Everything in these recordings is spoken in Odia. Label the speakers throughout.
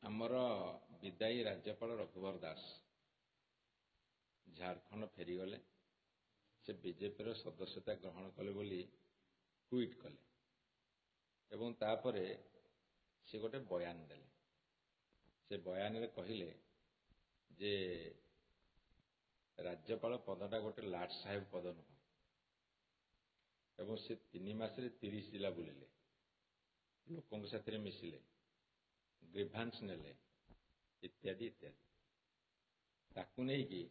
Speaker 1: ଆମର ବିଦାୟୀ ରାଜ୍ୟପାଳ ରଘୁବର ଦାସ ଝାଡ଼ଖଣ୍ଡ ଫେରିଗଲେ। ସେ ବିଜେପିର ସଦସ୍ୟତା ଗ୍ରହଣ କଲେ ବୋଲି ଟ୍ୱିଟ୍ କଲେ ଏବଂ ତାପରେ ସେ ଗୋଟେ ବୟାନ ଦେଲେ। ସେ ବୟାନରେ କହିଲେ ଯେ ରାଜ୍ୟପାଳ ପଦଟା ଗୋଟେ ଲାଟ ସାହେବ ପଦ ନୁହଁ ଏବଂ ସେ 3 ମାସରେ 30 ଜିଲ୍ଲା ବୁଲିଲେ, ଲୋକଙ୍କ ସାଥିରେ ମିଶିଲେ, ଗ୍ରିଭାନ୍ସ ନେଲେ ଇତ୍ୟାଦି ଇତ୍ୟାଦି। ତାକୁ ନେଇକି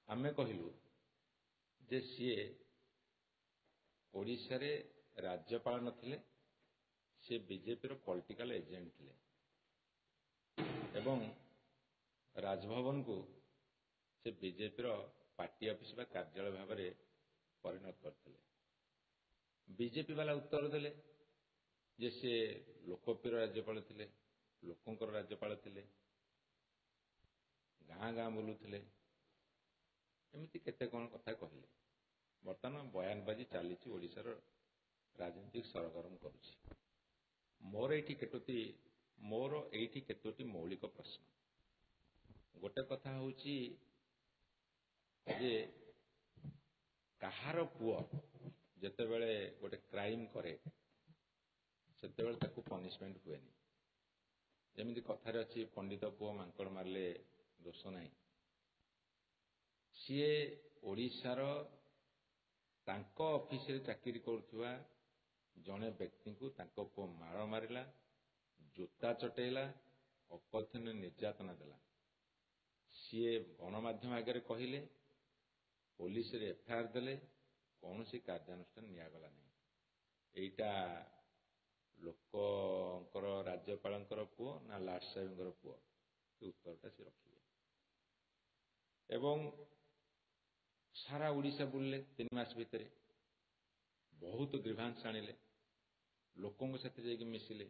Speaker 1: ଆମେ କହିଲୁ ଯେ ସିଏ ଓଡ଼ିଶାରେ ରାଜ୍ୟପାଳ ନଥିଲେ, ସେ ବିଜେପିର ପଲିଟିକାଲ ଏଜେଣ୍ଟ ଥିଲେ ଏବଂ ରାଜଭବନକୁ ସେ ବିଜେପିର ପାର୍ଟି ଅଫିସ ବା କାର୍ଯ୍ୟାଳୟ ଭାବରେ ପରିଣତ କରିଥିଲେ। ବିଜେପି ବାଲା ଉତ୍ତର ଦେଲେ ଯେ ସେ ଲୋକପ୍ରିୟ ରାଜ୍ୟପାଳ ଥିଲେ, ଲୋକଙ୍କର ରାଜ୍ୟପାଳ ଥିଲେ, ଗାଁ ଗାଁ ବୁଲୁଥିଲେ, ଏମିତି କେତେ କ'ଣ କଥା କହିଲେ। ବର୍ତ୍ତମାନ ବୟାନବାଜି ଚାଲିଛି, ଓଡ଼ିଶାର ରାଜନୀତିକ ସରଗରମ କରୁଛି। ମୋର ଏଇଠି କେତୋଟି ମୌଳିକ ପ୍ରଶ୍ନ। ଗୋଟେ କଥା ହେଉଛି ଯେ କାହାର ପୁଅ ଯେତେବେଳେ ଗୋଟେ କ୍ରାଇମ କରେ ସେତେବେଳେ ତାକୁ ପନିଶମେଣ୍ଟ ହୁଏନି। ଯେମିତି କଥାରେ ଅଛି, ପଣ୍ଡିତ ପୁଅ ମାଙ୍କଡ଼ ମାରିଲେ ଦୋଷ ନାହିଁ। ସିଏ ଓଡ଼ିଶାର ତାଙ୍କ ଅଫିସରେ ଚାକିରି କରୁଥିବା ଜଣେ ବ୍ୟକ୍ତିଙ୍କୁ ତାଙ୍କ ପୁଅ ମାଡ଼ ମାରିଲା, ଜୋତା ଚଟେଇଲା, ଅକଥନୀୟ ନିର୍ଯାତନା ଦେଲା। ସିଏ ଗଣମାଧ୍ୟମ ଆଗରେ କହିଲେ, ପୋଲିସରେ ଏଫଆଇଆର ଦେଲେ, କୌଣସି କାର୍ଯ୍ୟାନୁଷ୍ଠାନ ନିଆଗଲା ନାହିଁ। ଏଇଟା ଲୋକଙ୍କର ରାଜ୍ୟପାଳଙ୍କର ପୁଅ ନା ଲାଟ ସାହେବଙ୍କର ପୁଅ? ସେ ଉତ୍ତରଟା ସେ ରଖିବେ। ଏବଂ ସାରା ଓଡ଼ିଶା ବୁଲିଲେ 3 ମାସ ଭିତରେ, ବହୁତ ଗ୍ରିଭାନ୍ସ ଆଣିଲେ, ଲୋକଙ୍କ ସାଥିରେ ଯାଇକି ମିଶିଲେ।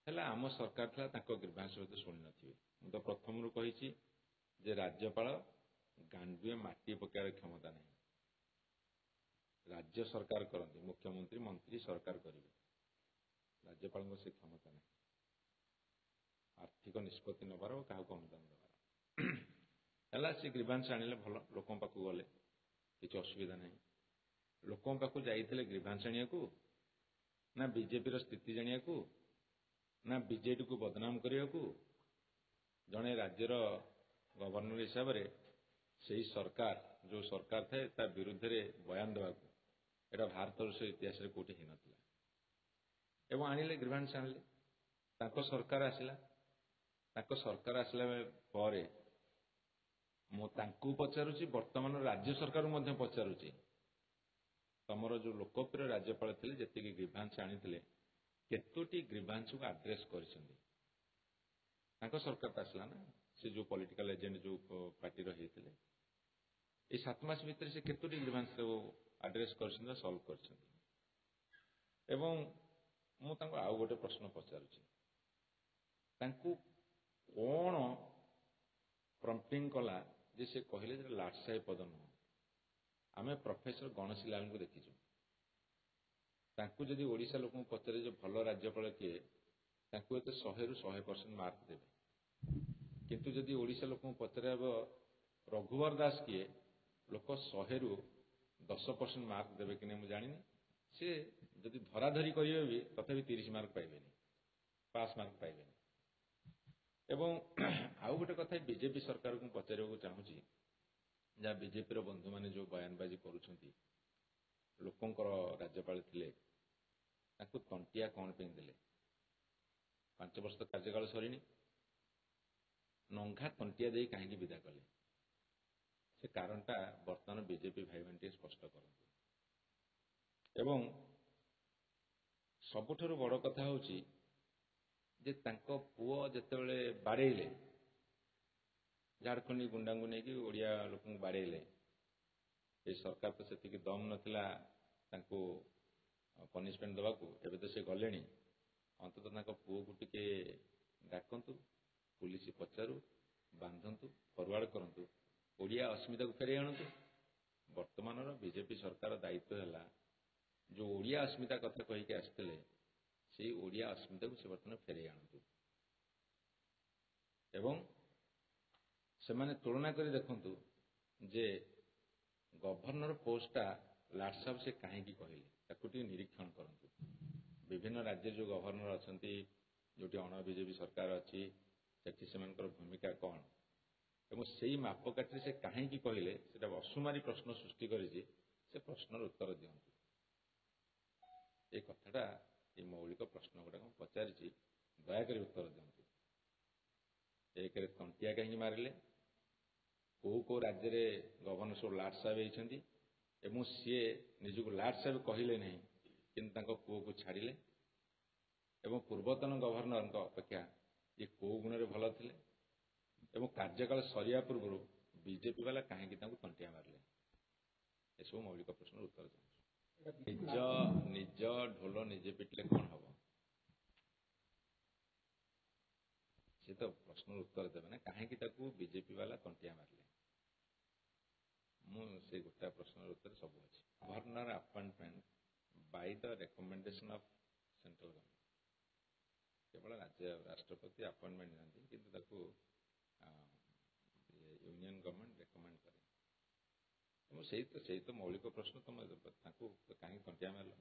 Speaker 1: ହେଲେ ଆମ ସରକାର ଥିଲା, ତାଙ୍କ ଗ୍ରିଭାନ୍ସ ସହିତ ଶୁଣି ନଥିବେ। ମୁଁ ତ ପ୍ରଥମରୁ କହିଛି ଯେ ରାଜ୍ୟପାଳ ଗାଣ୍ଡୁଏ ମାଟି ପକାଇବାର କ୍ଷମତା ନାହିଁ। ରାଜ୍ୟ ସରକାର କରନ୍ତି, ମୁଖ୍ୟମନ୍ତ୍ରୀ ମନ୍ତ୍ରୀ ସରକାର କରିବେ, ରାଜ୍ୟପାଳଙ୍କ ସେ କ୍ଷମତା ନାହିଁ ଆର୍ଥିକ ନିଷ୍ପତ୍ତି ନେବାର, କାହାକୁ ଅନୁଦାନ ଦେବାର। ହେଲା, ସେ ଗ୍ରିଭାନ୍ସ ଆଣିଲେ, ଭଲ, ଲୋକଙ୍କ ପାଖକୁ ଗଲେ, କିଛି ଅସୁବିଧା ନାହିଁ। ଲୋକଙ୍କ ପାଖକୁ ଯାଇଥିଲେ ଗ୍ରିଭାନ୍ସ ଆଣିବାକୁ ନା ବିଜେପିର ସ୍ଥିତି ଜାଣିବାକୁ ନା ବିଜେଡିକୁ ବଦନାମ କରିବାକୁ? ଜଣେ ରାଜ୍ୟର ଗଭର୍ଣ୍ଣର ହିସାବରେ ସେହି ସରକାର, ଯେଉଁ ସରକାର ଥାଏ, ତା ବିରୁଦ୍ଧରେ ବୟାନ ଦେବାକୁ, ଏଇଟା ଭାରତବର୍ଷ ଇତିହାସରେ କୋଉଠି ହେଇନଥିଲା। ଏବଂ ଆଣିଲେ, ଗ୍ରିଭାନ୍ସ ଆଣିଲେ, ତାଙ୍କ ସରକାର ଆସିଲା। ତାଙ୍କ ସରକାର ଆସିଲା ପରେ ମୁଁ ତାଙ୍କୁ ପଚାରୁଛି, ବର୍ତ୍ତମାନ ରାଜ୍ୟ ସରକାରକୁ ମଧ୍ୟ ପଚାରୁଛି, ତମର ଯେଉଁ ଲୋକପ୍ରିୟ ରାଜ୍ୟପାଳ ଥିଲେ, ଯେତିକି ଗ୍ରିଭାନ୍ସ ଆଣିଥିଲେ, କେତୋଟି ଗ୍ରିଭାନ୍ସକୁ ଆଡ୍ରେସ୍ କରିଛନ୍ତି? ତାଙ୍କ ସରକାର ଆସିଲା ନା, ସେ ଯେଉଁ ପଲିଟିକାଲ ଏଜେଣ୍ଟ ଯେଉଁ ପାର୍ଟିର ହେଇଥିଲେ, ଏଇ 7 ମାସ ଭିତରେ ସେ କେତୋଟି ଗ୍ରିଭାନ୍ସ ଆଡ୍ରେସ୍ କରିଛନ୍ତି ବା ସଲ୍ଭ କରିଛନ୍ତି? ଏବଂ ମୁଁ ତାଙ୍କୁ ଆଉ ଗୋଟେ ପ୍ରଶ୍ନ ପଚାରୁଛି, ତାଙ୍କୁ କ'ଣ ପ୍ରମ୍ପଟିଂ କଲା ଯେ ସେ କହିଲେ ଯେ ଲାଟ ସାହେବ ପଦ ନୁହଁ? ଆମେ ପ୍ରଫେସର ଗଣେଶୀ ଲାଲଙ୍କୁ ଦେଖିଛୁ। ତାଙ୍କୁ ଯଦି ଓଡ଼ିଶା ଲୋକଙ୍କୁ ପଚାରେ ଯେ ଭଲ ରାଜ୍ୟପାଳ କିଏ, ତାଙ୍କୁ ଏତେ 100ରୁ 100% ମାର୍କ ଦେବେ। କିନ୍ତୁ ଯଦି ଓଡ଼ିଶା ଲୋକଙ୍କୁ ପଚାରାବ ରଘୁବର ଦାସ କିଏ, ଲୋକ 100ରୁ 10% ମାର୍କ ଦେବେ କି ନାହିଁ ମୁଁ ଜାଣିନି। ସେ ଯଦି ଧରାଧରି କରିବେ ବି ତଥାପି 30 ମାର୍କ ପାଇବେନି, ପାସ୍ ମାର୍କ ପାଇବେନି। ଏବଂ ଆଉ ଗୋଟେ କଥା ବିଜେପି ସରକାରକୁ ମୁଁ ପଚାରିବାକୁ ଚାହୁଁଛି, ଯାହା ବିଜେପିର ବନ୍ଧୁମାନେ ଯେଉଁ ବୟାନବାଜି କରୁଛନ୍ତି, ଲୋକଙ୍କର ରାଜ୍ୟପାଳ ଥିଲେ, ତାଙ୍କୁ ତଣ୍ଟିଆ କ'ଣ ପାଇଁ ଦେଲେ? 5 ବର୍ଷ କାର୍ଯ୍ୟକାଳ ସରିନି, ନଙ୍ଘା ତଣ୍ଟିଆ ଦେଇ କାହିଁକି ବିଦା କଲେ? ସେ କାରଣଟା ବର୍ତ୍ତମାନ ବିଜେପି ଭାଇମାନେ ଟିକେ ସ୍ପଷ୍ଟ କରନ୍ତୁ। ଏବଂ ସବୁଠାରୁ ବଡ଼ କଥା ହେଉଛି ଯେ ତାଙ୍କ ପୁଅ ଯେତେବେଳେ ବାଡ଼େଇଲେ, ଝାଡ଼ଖଣ୍ଡୀ ଗୁଣ୍ଡାଙ୍କୁ ନେଇକି ଓଡ଼ିଆ ଲୋକଙ୍କୁ ବାଡ଼େଇଲେ, ଏ ସରକାର ତ ସେତିକି ଦମ ନଥିଲା ତାଙ୍କୁ ପନିଶମେଣ୍ଟ ଦେବାକୁ। ଏବେ ତ ସେ ଗଲେଣି, ଅନ୍ତତଃ ତାଙ୍କ ପୁଅକୁ ଟିକେ ଡାକନ୍ତୁ, ପୁଲିସ ପଚାରୁ, ବାନ୍ଧନ୍ତୁ, ଫରୱାର୍ଡ କରନ୍ତୁ, ଓଡ଼ିଆ ଅସ୍ମିତାକୁ ଫେରାଇ ଆଣନ୍ତୁ। ବର୍ତ୍ତମାନର ବିଜେପି ସରକାର ଦାୟିତ୍ୱ ହେଲା, ଯେଉଁ ଓଡ଼ିଆ ଅସ୍ମିତା କଥା କହିକି ଆସିଥିଲେ, ସେଇ ଓଡ଼ିଆ अस्मिताକୁ से ବର୍ତ୍ତମାନ ଫେରେଇ ଆଣନ୍ତୁ ଏବଂ ସେମାନେ ତୁଳନା କରି ଦେଖନ୍ତୁ ଯେ ଗଭର୍ଣ୍ଣର ପୋଷ୍ଟଟା ଲାଟ ସାହେବ ସେ କାହିଁକି କହିଲେ ତାକୁ ଟିକେ ନିରୀକ୍ଷଣ କରନ୍ତୁ। ବିଭିନ୍ନ ରାଜ୍ୟରେ ଯେଉଁ ଗଭର୍ଣ୍ଣର ଅଛନ୍ତି ଯେଉଁଠି ଅଣ ବିଜେପି ସରକାର ଅଛି ସେଠି ସେମାନଙ୍କର ଭୂମିକା କ'ଣ ଏବଂ ସେଇ ମାପକାଠିରେ ସେ କାହିଁକି କହିଲେ ସେଟା ଅସୁମାରୀ ପ୍ରଶ୍ନ ସୃଷ୍ଟି କରିଛି। ସେ ପ୍ରଶ୍ନର ଉତ୍ତର ଦିଅନ୍ତୁ। ଏ କଥାଟା ଏ ମୌଳିକ ପ୍ରଶ୍ନ ଗୁଡ଼ାକ ମୁଁ ପଚାରିଛି ଦୟାକରି ଉତ୍ତର ଦିଅନ୍ତୁ। ଏକରେ ତଣ୍ଟିଆ କାହିଁକି ମାରିଲେ, କୋଉ ରାଜ୍ୟରେ ଗଭର୍ଣ୍ଣର ସବୁ ଲାଟ ସାହେବ ହେଇଛନ୍ତି ଏବଂ ସିଏ ନିଜକୁ ଲାଟ ସାହେବ କହିଲେ ନାହିଁ କିନ୍ତୁ ତାଙ୍କ ପୁଅକୁ ଛାଡ଼ିଲେ ଏବଂ ପୂର୍ବତନ ଗଭର୍ଣ୍ଣରଙ୍କ ଅପେକ୍ଷା ଇଏ କୋଉ ଗୁଣରେ ଭଲ ଥିଲେ ଏବଂ କାର୍ଯ୍ୟକାଳ ସରିବା ପୂର୍ବରୁ ବିଜେପି ବାଲା କାହିଁକି ତାଙ୍କୁ ତଣ୍ଟିଆ ମାରିଲେ। ଏସବୁ ମୌଳିକ ପ୍ରଶ୍ନର ଉତ୍ତର ଦିଅନ୍ତୁ। ନିଜ ଢୋଲ ନିଜେ ପିଟିଲେ କ'ଣ ହବ? ସେ ତ ପ୍ରଶ୍ନର ଉତ୍ତର ଦେବେ ନା କାହିଁକି ତାକୁ ବିଜେପି ବାଲା ତଣ୍ଟିଆ ମାରିଲେ। ମୁଁ ସେ ଗୋଟାଏ ପ୍ରଶ୍ନର ଉତ୍ତର ସବୁ ଅଛି। Governor appointment by the recommendation of central government କେବଳ ରାଷ୍ଟ୍ରପତି ଆପଏଣ୍ଟମେଣ୍ଟ ଦିଅନ୍ତି କିନ୍ତୁ ତାକୁ ୟୁନିୟନ ଗଭର୍ଣ୍ଣମେଣ୍ଟ ରେକମେଣ୍ଡ କରେ ଏବଂ ସେଇ ତ ମୌଳିକ ପ୍ରଶ୍ନ ତମେ ତାଙ୍କୁ କାହିଁକି ତଣ୍ଟିଆ ମାରିଲ।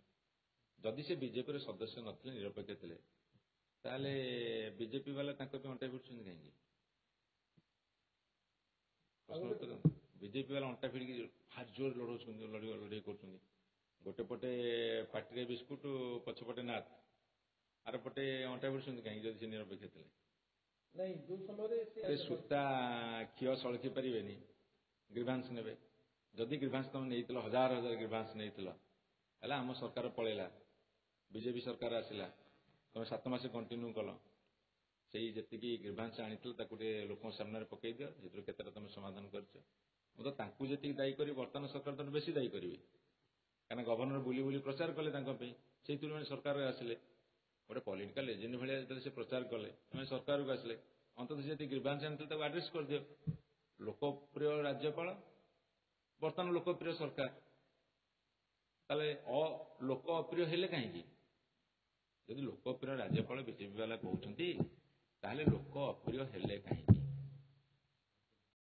Speaker 1: ଯଦି ସେ ବିଜେପିର ସଦସ୍ୟ ନଥିଲେ ନିରପେକ୍ଷ ଥିଲେ ତାହେଲେ ବିଜେପି ବାଲା ତାଙ୍କ ପାଇଁ ଅଣ୍ଟା ଭିଡୁଛନ୍ତି କାହିଁକି? ପ୍ରଶ୍ନ ଉତ୍ତର ବିଜେପି ବାଲା ଅଣ୍ଟା ଭିଡ଼ିକି ଭାରି ଜୋର ଲଢ଼ଉଛନ୍ତି ଲଢ଼େଇ କରୁଛନ୍ତି। ଗୋଟେ ପଟେ ପାଟିରେ ବିସ୍କୁଟ ପଛପଟେ ନାଥ ଆର ପଟେ ଅଣ୍ଟା ଭିଡୁଛନ୍ତି କାହିଁକି ଯଦି ସେ ନିରପେକ୍ଷ ଥିଲେ? ସୂତା କ୍ଷୀର ସଳଖି ପାରିବେନି ଗ୍ରିଭାନ୍ସ ନେବେ। ଯଦି ଗ୍ରିଭାନ୍ସ ତମେ ନେଇଥିଲ ହଜାର ହଜାର ଗ୍ରିଭାନ୍ସ ନେଇଥିଲ ହେଲା ଆମ ସରକାର ପଳେଇଲା ବିଜେପି ସରକାର ଆସିଲା ତମେ 7 ମାସ କଣ୍ଟିନ୍ୟୁ କଲ ସେଇ ଯେତିକି ଗ୍ରିଭାନ୍ସ ଆଣିଥିଲ ତାକୁ ଟିକେ ଲୋକଙ୍କ ସାମ୍ନାରେ ପକେଇ ଦିଅ ସେଥିରୁ କେତେଟା ତମେ ସମାଧାନ କରିଛ। ମୁଁ ତ ତାଙ୍କୁ ଯେତିକି ଦାୟୀ କରିବି ବର୍ତ୍ତମାନ ସରକାର ତ ବେଶୀ ଦାୟୀ କରିବି କାରଣ ଗଭର୍ଣ୍ଣର ବୁଲି ବୁଲି ପ୍ରଚାର କଲେ ତାଙ୍କ ପାଇଁ ସେଇଥିରୁ ସରକାର ଆସିଲେ ଗୋଟେ ପଲିଟିକାଲ ଏଜେଣ୍ଟ ଭଳିଆ ଯେତେବେଳେ ସେ ପ୍ରଚାର କଲେ ତମେ ସରକାରକୁ ଆସିଲେ ଅନ୍ତତଃ ଯେତିକି ଗ୍ରିଭାନ୍ସ ଆଣିଥିଲେ ତାକୁ ଆଡ୍ରେସ୍ କରିଦିଅ। ଲୋକପ୍ରିୟ ରାଜ୍ୟପାଳ ବର୍ତ୍ତମାନ ଲୋକପ୍ରିୟ ସରକାର ତାହେଲେ ଲୋକ ଅପ୍ରିୟ ହେଲେ କାହିଁକି? ଯଦି ଲୋକପ୍ରିୟ ରାଜ୍ୟପାଳ ବିଜେପି ବାଲା କହୁଛନ୍ତି ତାହେଲେ ଲୋକ ଅପ୍ରିୟ ହେଲେ କାହିଁକି?